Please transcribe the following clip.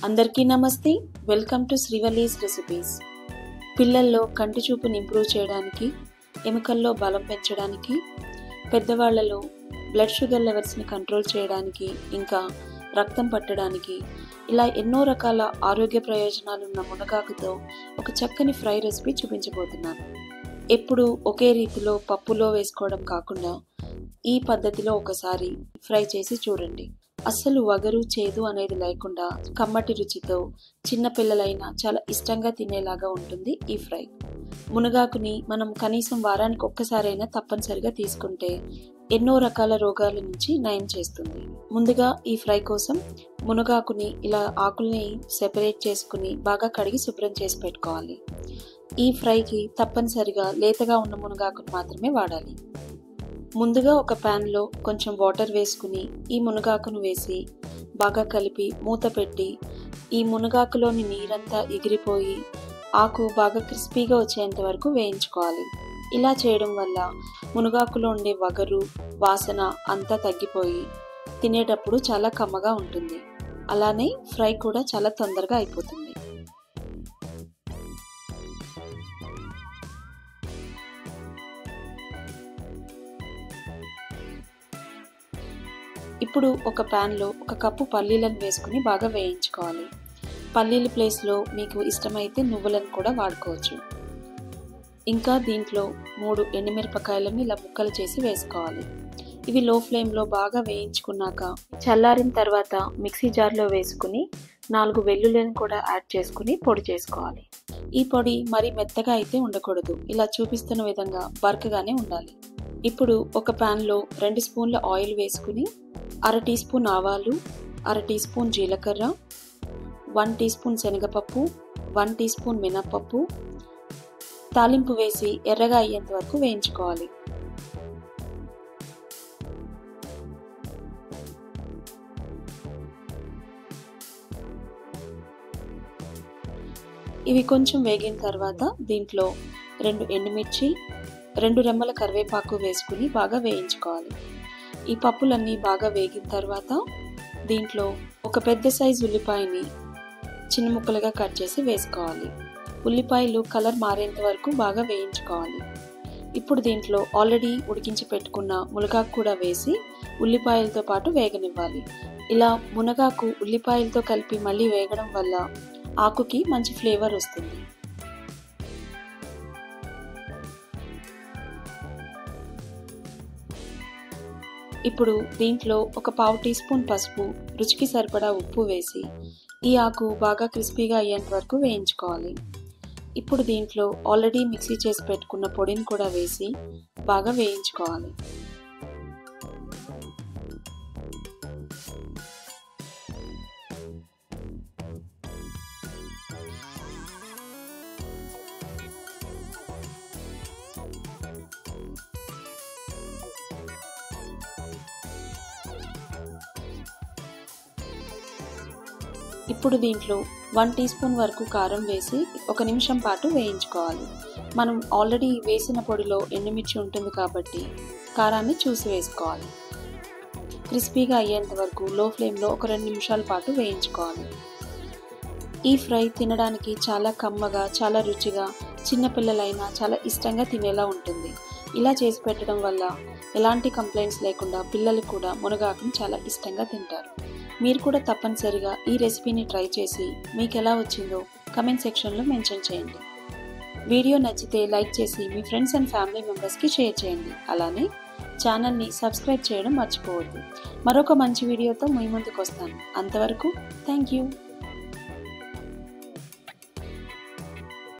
అందరికీ నమస్తే. Welcome to Srivalli's recipes. పిల్లల్లో కంటి చూపుని ఇంప్రూవ్ చేయడానికి, ఎముకల్లో బలం పెంచడానికి, పెద్దవాళ్లలో బ్లడ్ షుగర్ లెవెల్స్ని కంట్రోల్ చేయడానికి, ఇంకా రక్తం పట్టడానికి, ఇలా ఎన్నో రకాల ఆరోగ్య ప్రయోజనాలున్న మునగాకుతో ఒక చక్కని ఫ్రై రెసిపీ చూపించబోతున్నాను. ఎప్పుడు ఒకే రీతిలో పప్పులో వేసుకోవడం కాకుండా ఈ పద్ధతిలో ఒకసారి ఫ్రై చేసి చూడండి. అస్సలు వగరు చేదు అనేది లేకుండా కమ్మటి రుచితో చిన్న పిల్లలైనా చాలా ఇష్టంగా తినేలాగా ఉంటుంది ఈ ఫ్రై. మునగాకుని మనం కనీసం వారానికి ఒక్కసారైనా తప్పనిసరిగా తీసుకుంటే ఎన్నో రకాల రోగాల నుంచి నయం చేస్తుంది. ముందుగా ఈ ఫ్రై కోసం మునగాకుని ఇలా ఆకుల్ని సెపరేట్ చేసుకుని బాగా కడిగి శుభ్రం చేసి పెట్టుకోవాలి. ఈ ఫ్రైకి తప్పనిసరిగా లేతగా ఉన్న మునగాకుని మాత్రమే వాడాలి. ముందుగా ఒక ప్యాన్లో కొంచెం వాటర్ వేసుకుని ఈ మునగాకును వేసి బాగా కలిపి మూత పెట్టి ఈ మునగాకులోని నీరంతా ఎగిరిపోయి ఆకు బాగా క్రిస్పీగా వచ్చేంత వరకు వేయించుకోవాలి. ఇలా చేయడం వల్ల మునగాకులో ఉండే వగరు వాసన అంతా తగ్గిపోయి తినేటప్పుడు చాలా కమ్మగా ఉంటుంది. అలానే ఫ్రై కూడా చాలా తొందరగా అయిపోతుంది. ఇప్పుడు ఒక ప్యాన్లో 1 కప్పు పల్లీలను వేసుకుని బాగా వేయించుకోవాలి. పల్లీల ప్లేస్లో మీకు ఇష్టమైతే నువ్వులను కూడా వాడుకోవచ్చు. ఇంకా దీంట్లో 3 ఎండుమిరపకాయలను ఇలా ముక్కలు చేసి వేసుకోవాలి. ఇవి లో ఫ్లేమ్లో బాగా వేయించుకున్నాక చల్లారిన తర్వాత మిక్సీ జార్లో వేసుకుని 4 వెల్లుల్లిని కూడా యాడ్ చేసుకుని పొడి చేసుకోవాలి. ఈ పొడి మరీ మెత్తగా అయితే ఉండకూడదు, ఇలా చూపిస్తున్న విధంగా బరకగానే ఉండాలి. ఇప్పుడు ఒక ప్యాన్లో 2 స్పూన్ల ఆయిల్ వేసుకుని 1/2 టీ స్పూన్ ఆవాలు, 1/2 టీ స్పూన్ జీలకర్ర, 1 టీ స్పూన్ శనగపప్పు, 1 టీ స్పూన్ మినప్పప్పు తాలింపు వేసి ఎర్రగా అయ్యేంత వరకు వేయించుకోవాలి. ఇవి కొంచెం వేగిన తర్వాత దీంట్లో 2 ఎండుమిర్చి, 2 రెమ్మల కరివేపాకు వేసుకుని బాగా వేయించుకోవాలి. ఈ పప్పులన్నీ బాగా వేగిన తర్వాత దీంట్లో ఒక పెద్ద సైజు ఉల్లిపాయని చిన్న ముక్కలుగా కట్ చేసి వేసుకోవాలి. ఉల్లిపాయలు కలర్ మారేంత వరకు బాగా వేయించుకోవాలి. ఇప్పుడు దీంట్లో ఆల్రెడీ ఉడికించి పెట్టుకున్న మునగాకు కూడా వేసి ఉల్లిపాయలతో పాటు వేగనివ్వాలి. ఇలా మునగాకు ఉల్లిపాయలతో కలిపి మళ్ళీ వేగడం వల్ల ఆకుకి మంచి ఫ్లేవర్ వస్తుంది. ఇప్పుడు దీంట్లో ఒక 1/2 టీ స్పూన్ పసుపు, రుచికి సరిపడా ఉప్పు వేసి ఈ ఆకు బాగా క్రిస్పీగా అయ్యేంత వరకు వేయించుకోవాలి. ఇప్పుడు దీంట్లో ఆల్రెడీ మిక్సీ చేసి పెట్టుకున్న పొడిని కూడా వేసి బాగా వేయించుకోవాలి. ఇప్పుడు దీంట్లో 1 టీ స్పూన్ వరకు కారం వేసి 1 నిమిషం పాటు వేయించుకోవాలి. మనం ఆల్రెడీ వేసిన పొడిలో ఎండుమిర్చి ఉంటుంది కాబట్టి కారాన్ని చూసి వేసుకోవాలి. క్రిస్పీగా అయ్యేంత వరకు లో ఫ్లేమ్లో ఒక 2 నిమిషాల పాటు వేయించుకోవాలి. ఈ ఫ్రై తినడానికి చాలా కమ్మగా, చాలా రుచిగా, చిన్నపిల్లలైనా చాలా ఇష్టంగా తినేలా ఉంటుంది. ఇలా చేసి పెట్టడం వల్ల ఎలాంటి కంప్లైంట్స్ లేకుండా పిల్లలు కూడా మునగాకుని చాలా ఇష్టంగా తింటారు. మీరు కూడా తప్పనిసరిగా ఈ రెసిపీని ట్రై చేసి మీకు ఎలా వచ్చిందో కమెంట్ సెక్షన్లో మెన్షన్ చేయండి. వీడియో నచ్చితే లైక్ చేసి మీ ఫ్రెండ్స్ అండ్ ఫ్యామిలీ మెంబర్స్కి షేర్ చేయండి. అలానే ఛానల్ని సబ్స్క్రైబ్ చేయడం మర్చిపోవద్దు. మరొక మంచి వీడియోతో మీ ముందుకు వస్తాను. అంతవరకు థ్యాంక్ యూ.